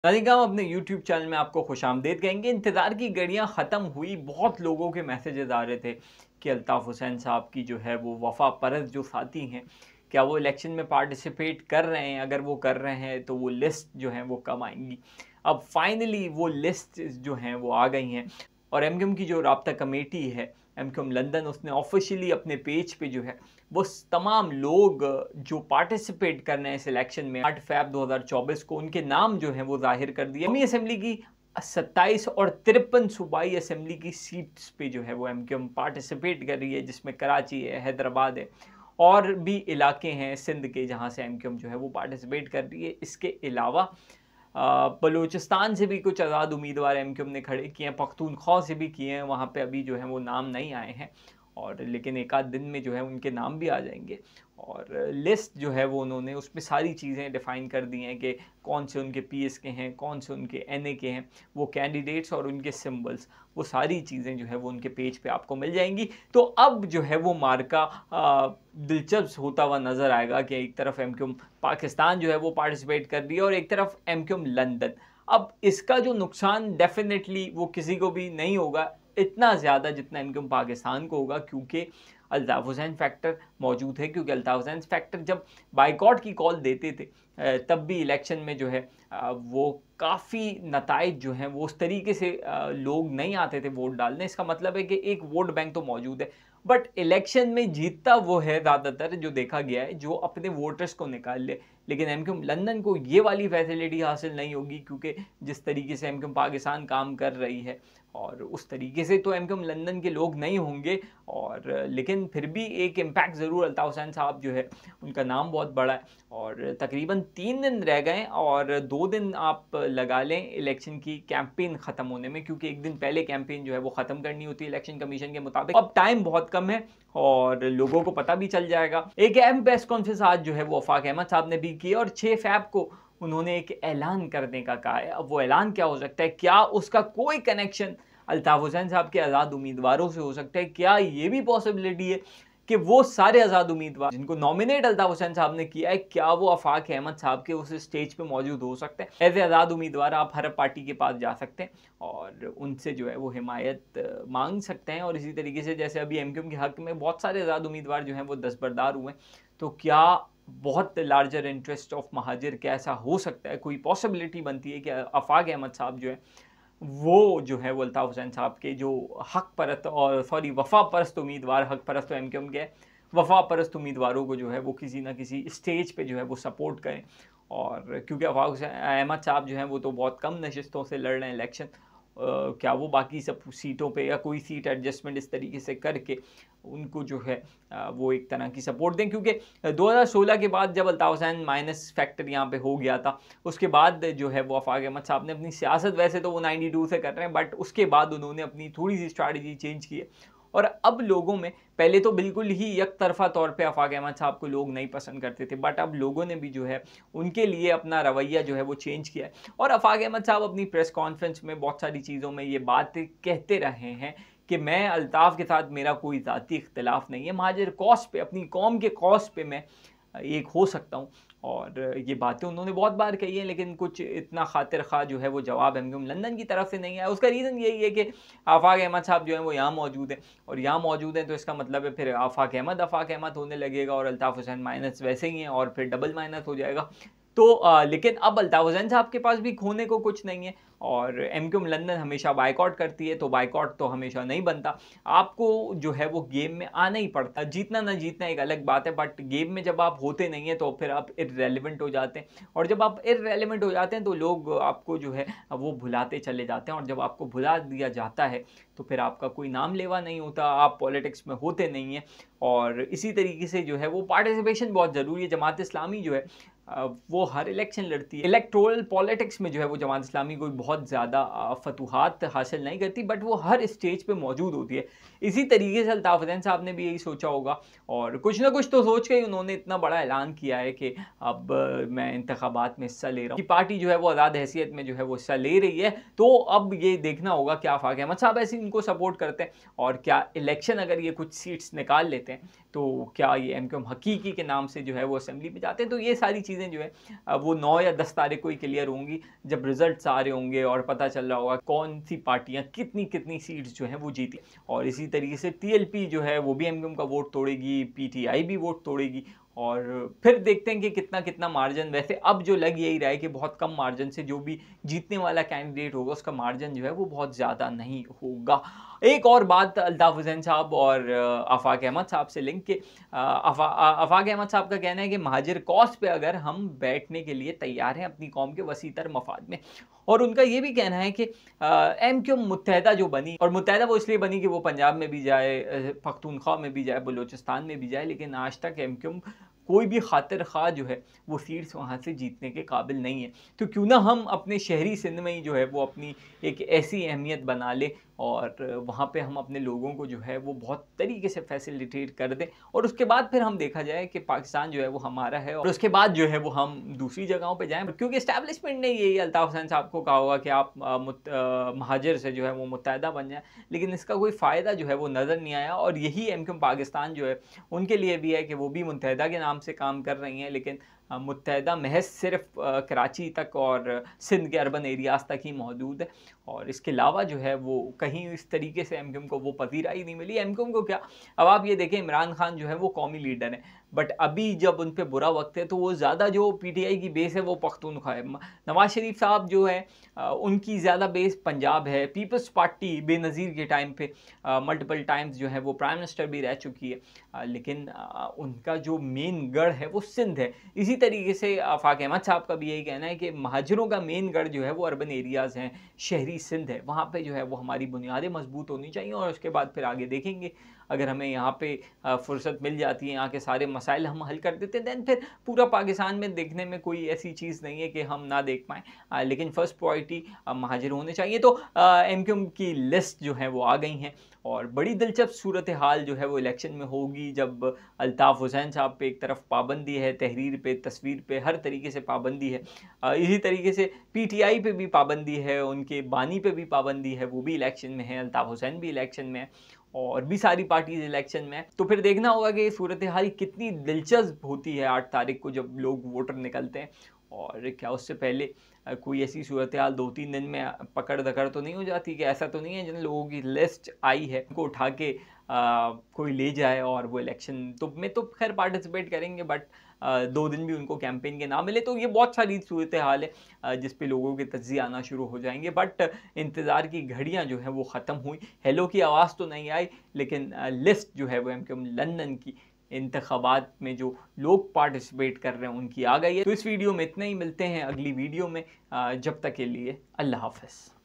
नाज़रीन अपने YouTube channel में आपको खुशामदीद कहेंगे। इंतज़ार की घड़ियाँ ख़त्म हुई। बहुत लोगों के मैसेजेस आ रहे थे कि अल्ताफ़ हुसैन साहब की जो है वो वफ़ा परस्त जो साथी हैं, क्या वो इलेक्शन में पार्टिसिपेट कर रहे हैं? अगर वो कर रहे हैं तो वो लिस्ट जो है वो कब आएँगी? अब फाइनली वो लिस्ट जो हैं वो आ गई हैं और एमक्यूएम की जो राब्ता कमेटी है, एमक्यूएम लंदन, उसने ऑफ़िशियली अपने पेज पे जो है वो तमाम लोग जो पार्टिसिपेट कर रहे हैं इस इलेक्शन में 8 फ़ैब 2024 को उनके नाम जो हैं वो ज़ाहिर कर दिए। कौमी असेंबली की 27 और 53 सूबाई असेंबली की सीट्स पे जो है वो एमक्यूएम पार्टिसिपेट कर रही है, जिसमें कराची है, हैदराबाद है और भी इलाके हैं सिंध के जहाँ से एमक्यूएम जो है वो पार्टिसिपेट कर रही है। इसके अलावा बलूचिस्तान से भी कुछ आज़ाद उम्मीदवार एमक्यूएम ने खड़े किए हैं, पख्तूनख्वा से भी किए हैं, वहाँ पे अभी जो है वो नाम नहीं आए हैं और लेकिन एक आध दिन में जो है उनके नाम भी आ जाएंगे। और लिस्ट जो है वो उन्होंने उसमें सारी चीज़ें डिफ़ाइन कर दी हैं कि कौन से उनके पीएस के हैं, कौन से उनके एनए के हैं, वो कैंडिडेट्स और उनके सिंबल्स, वो सारी चीज़ें जो है वो उनके पेज पे आपको मिल जाएंगी। तो अब जो है वो मार्का दिलचस्प होता हुआ नज़र आएगा कि एक तरफ एमक्यूएम पाकिस्तान जो है वो पार्टिसिपेट कर रही है और एक तरफ एमक्यूएम लंदन। अब इसका जो नुकसान डेफिनेटली वो किसी को भी नहीं होगा इतना ज़्यादा जितना एमक्यूएम पाकिस्तान को होगा, क्योंकि अल्ताफ़ हुसैन फैक्टर मौजूद है। क्योंकि अल्ताफ़ हुसैन फैक्टर जब बाइकॉट की कॉल देते थे तब भी इलेक्शन में जो है वो काफ़ी नताइज जो हैं वो उस तरीके से लोग नहीं आते थे वोट डालने। इसका मतलब है कि एक वोट बैंक तो मौजूद है, बट इलेक्शन में जीतता वो है ज़्यादातर जो देखा गया है जो अपने वोटर्स को निकाल ले। लेकिन एमक्यूएम लंदन को ये वाली फैसिलिटी हासिल नहीं होगी, क्योंकि जिस तरीके से एमक्यूएम पाकिस्तान काम कर रही है और उस तरीके से तो एमक्यूएम लंदन के लोग नहीं होंगे। और लेकिन फिर भी एक इम्पैक्ट ज़रूर अल्ताफ़ हुसैन साहब जो है उनका नाम बहुत बड़ा है और तकरीबन 3 दिन रह गए और 2 दिन आप लगा लें इलेक्शन की कैंपेन ख़त्म होने में, क्योंकि एक दिन पहले कैंपेन जो है वो ख़त्म करनी होती है इलेक्शन कमीशन के मुताबिक। अब टाइम बहुत कम है और लोगों को पता भी चल जाएगा। एक अहम प्रेस कॉन्फ्रेंस आज जो है वो वफाक अहमद साहब ने भी की और 6 फ़ैब को उन्होंने एक ऐलान करने का कहा है। अब वो ऐलान क्या हो सकता है? क्या उसका कोई कनेक्शन अल्ताफ़ हुसैन साहब के आज़ाद उम्मीदवारों से हो सकता है? क्या ये भी पॉसिबिलिटी है कि वो सारे आज़ाद उम्मीदवार जिनको नॉमिनेट अल्ताफ़ हुसैन साहब ने किया है, क्या वो वफाक अहमद साहब के उस स्टेज पे मौजूद हो सकते हैं? एज़ ए आज़ाद उम्मीदवार आप हर पार्टी के पास जा सकते हैं और उनसे जो है वो हिमायत मांग सकते हैं। और इसी तरीके से जैसे अभी एमक्यूएम के हक में बहुत सारे आज़ाद उम्मीदवार जो हैं वो दस्तबरदार हुए हैं, तो क्या बहुत लार्जर इंटरेस्ट ऑफ महाजिर क्या ऐसा हो सकता है? कोई पॉसिबिलिटी बनती है कि वफाक अहमद साहब जो है वो जो है वो अल्ताफ़ हुसैन साहब के जो हक परस्त और सॉरी वफ़ा परस्त उम्मीदवार, हक परस्त तो एमक्यूएम के है, वफ़ा परस्त उम्मीदवारों को जो है वो किसी न किसी स्टेज पे जो है वो सपोर्ट करें। और क्योंकि वफ़ाक हुसैन अहमद साहब जो हैं वो तो बहुत कम नशिस्तों से लड़ रहे हैं इलेक्शन, क्या वो बाकी सब सीटों पे या कोई सीट एडजस्टमेंट इस तरीके से करके उनको जो है वो एक तरह की सपोर्ट दें? क्योंकि 2016 के बाद जब अल्ताफ़ हुसैन माइनस फैक्टर यहाँ पे हो गया था, उसके बाद जो है वो वफाक अहमद साहब ने अपनी सियासत, वैसे तो वो 92 से कर रहे हैं, बट उसके बाद उन्होंने अपनी थोड़ी सी स्ट्रैटेजी चेंज की है और अब लोगों में पहले तो बिल्कुल ही यकतरफा तौर पे वफाक अहमद साहब को लोग नहीं पसंद करते थे, बट अब लोगों ने भी जो है उनके लिए अपना रवैया जो है वो चेंज किया है। और वफाक अहमद साहब अपनी प्रेस कॉन्फ्रेंस में बहुत सारी चीज़ों में ये बात कहते रहे हैं कि मैं अल्ताफ़ के साथ मेरा कोई ज़ाती इख्तिलाफ़ नहीं है, महाजिर कॉज पे, अपनी कौम के कॉज पे मैं एक हो सकता हूँ। और ये बातें उन्होंने बहुत बार कही हैं, लेकिन कुछ इतना खातिर ख़्वाह जो है वो जवाब एमक्यूएम लंदन की तरफ से नहीं आया। उसका रीज़न यही है कि आफ़ाक अहमद साहब जो हैं वो यहाँ मौजूद हैं और यहाँ मौजूद हैं, तो इसका मतलब है फिर आफ़ाक अहमद होने लगेगा और अल्ताफ़ हुसैन माइनस वैसे ही हैं और फिर डबल माइनस हो जाएगा। तो लेकिन अब अल्ताफ़ हुसैन साहब के पास भी खोने को कुछ नहीं है और एमक्यूएम लंदन हमेशा बायकॉट करती है, तो बायकॉट तो हमेशा नहीं बनता। आपको जो है वो गेम में आना ही पड़ता है। जीतना ना जीतना एक अलग बात है, बट गेम में जब आप होते नहीं हैं तो फिर आप इर्रेलेवेंट हो जाते हैं और जब आप इर्रेलेवेंट हो जाते हैं तो लोग आपको जो है वो भुलाते चले जाते हैं और जब आपको भुला दिया जाता है तो फिर आपका कोई नाम लेवा नहीं होता, आप पॉलिटिक्स में होते नहीं हैं। और इसी तरीके से जो है वो पार्टिसिपेशन बहुत ज़रूरी है। जमात इस्लामी जो है वो हर इलेक्शन लड़ती है। इलेक्टोरल पॉलिटिक्स में जो है वो जमात इस्लामी कोई बहुत ज़्यादा फतूहात हासिल नहीं करती, बट वो हर स्टेज पे मौजूद होती है। इसी तरीके से अल्ताफ़ हुसैन साहब ने भी यही सोचा होगा और कुछ ना कुछ तो सोच के ही उन्होंने इतना बड़ा ऐलान किया है कि अब मैं इंतखाबात में हिस्सा ले रहा हूँ कि पार्टी जो है वो आज़ाद हैसियत में जो है वो हिस्सा ले रही है। तो अब ये देखना होगा क्या वफाक अहमद साहब ऐसे इनको सपोर्ट करते हैं और क्या इलेक्शन अगर ये कुछ सीट्स निकाल लेते हैं तो क्या ये एमक्यूएम हकीकी के नाम से जो है वो असेंबली में जाते हैं। तो ये सारी चीज़ें चीज़ें जो है वो 9 या 10 तारीख को ही क्लियर होंगी, जब रिजल्ट्स आ रहे होंगे और पता चल रहा होगा कौन सी पार्टियां कितनी कितनी सीट्स जो हैं वो जीती। और इसी तरीके से टीएलपी जो है वो भी एमक्यूएम का वोट तोड़ेगी, पीटीआई भी वोट तोड़ेगी, और फिर देखते हैं कि कितना कितना मार्जिन। वैसे अब जो लग यही रहा है कि बहुत कम मार्जिन से जो भी जीतने वाला कैंडिडेट होगा उसका मार्जिन जो है वो बहुत ज़्यादा नहीं होगा। एक और बात अल्ताफ़ हुसैन साहब और आफाक अहमद साहब से लिंक के, आफाक अहमद साहब का कहना है कि महाजिर कॉज पे अगर हम बैठने के लिए तैयार हैं अपनी कौम के वसीतर मफाद में, और उनका ये भी कहना है कि एमक्यूएम मुत्तहदा जो बनी, और मुत्तहदा वो इसलिए बनी कि वो पंजाब में भी जाए, पख्तूनख्वा में भी जाए, बलूचिस्तान में भी जाए, लेकिन आज तक एमक्यूएम कोई भी खातिर खा जो है वो सीट्स वहाँ से जीतने के काबिल नहीं है। तो क्यों ना हम अपने शहरी सिंध में ही जो है वो अपनी एक ऐसी अहमियत बना ले और वहाँ पे हम अपने लोगों को जो है वो बहुत तरीके से फैसिलिटेट कर दें, और उसके बाद फिर हम देखा जाए कि पाकिस्तान जो है वो हमारा है, और उसके बाद जो है वो हम दूसरी जगहों पे जाएं। क्योंकि इस्टेब्लिशमेंट ने यही अल्ताफ़ हुसैन साहब को कहा होगा कि आप महाजिर से जो है वो मुत्तहदा बन जाए, लेकिन इसका कोई फ़ायदा जो है वो नज़र नहीं आया। और यही एमक्यूएम पाकिस्तान जो है उनके लिए भी है कि वो भी मुत्तहदा के नाम से काम कर रही हैं, लेकिन मुत्तहदा महज सिर्फ कराची तक और सिंध के अर्बन एरियाज़ तक ही मौजूद है, और इसके अलावा जो है वो कहीं इस तरीके से एमक्यूएम को वो पजीराई नहीं मिली। एमक्यूएम को क्या, अब आप ये देखें, इमरान खान जो है वो कौमी लीडर हैं, बट अभी जब उन पे बुरा वक्त है तो वो ज़्यादा जो पीटीआई की बेस है वो पख्तूनख्वा है। नवाज शरीफ साहब जो है उनकी ज़्यादा बेस पंजाब है। पीपल्स पार्टी बेनज़ीर के टाइम पे मल्टीपल टाइम्स जो है वो प्राइम मिनिस्टर भी रह चुकी है, लेकिन उनका जो मेन गढ़ है वो सिंध है। इसी तरीके से आफाक अहमद साहब का भी यही कहना है कि महाजिरों का मेन गढ़ जो है वो अर्बन एरियाज़ हैं, शहरी सिंध है, वहाँ पे जो है वो हमारी बुनियादें मजबूत होनी चाहिए, और उसके बाद फिर आगे देखेंगे। अगर हमें यहाँ पे फुर्सत मिल जाती है, यहाँ के सारे मसाइल हम हल कर देते हैं, दैन फिर पूरा पाकिस्तान में देखने में कोई ऐसी चीज़ नहीं है कि हम ना देख पाएँ, लेकिन फ़र्स्ट प्रायोरिटी महाजिर होने चाहिए। तो एमक्यूएम की लिस्ट जो है वो आ गई हैं, और बड़ी दिलचस्प सूरत हाल जो है वो इलेक्शन में होगी, जब अल्ताफ़ हुसैन साहब पे एक तरफ पाबंदी है, तहरीर पे, तस्वीर पे, हर तरीके से पाबंदी है, इसी तरीके से पीटीआई पे भी पाबंदी है, उनके बानी पे भी पाबंदी है, वो भी इलेक्शन में है, अल्ताफ़ हुसैन भी इलेक्शन में है, और भी सारी पार्टीज इलेक्शन में है। तो फिर देखना होगा कि सूरत हाल कितनी दिलचस्प होती है 8 तारीख को जब लोग वोटर निकलते हैं, और क्या उससे पहले कोई ऐसी सूरत हाल 2-3 दिन में पकड़ दकड़ तो नहीं हो जाती कि ऐसा तो नहीं है जिन लोगों की लिस्ट आई है उनको उठा के कोई ले जाए और वो इलेक्शन तो में तो खैर पार्टिसिपेट करेंगे, बट 2 दिन भी उनको कैंपेन के ना मिले। तो ये बहुत सारी सूरत हाल है जिस पे लोगों के तज्ज़िये आना शुरू हो जाएंगे, बट इंतज़ार की घड़ियां जो हैं वो ख़त्म हुई। हेलो की आवाज़ तो नहीं आई, लेकिन लिस्ट जो है वो एमक्यूएम लंदन की इंतखाबात में जो लोग पार्टिसिपेट कर रहे हैं उनकी आ गई है। तो इस वीडियो में इतना ही, मिलते हैं अगली वीडियो में, जब तक के लिए अल्लाह हाफ़िज़।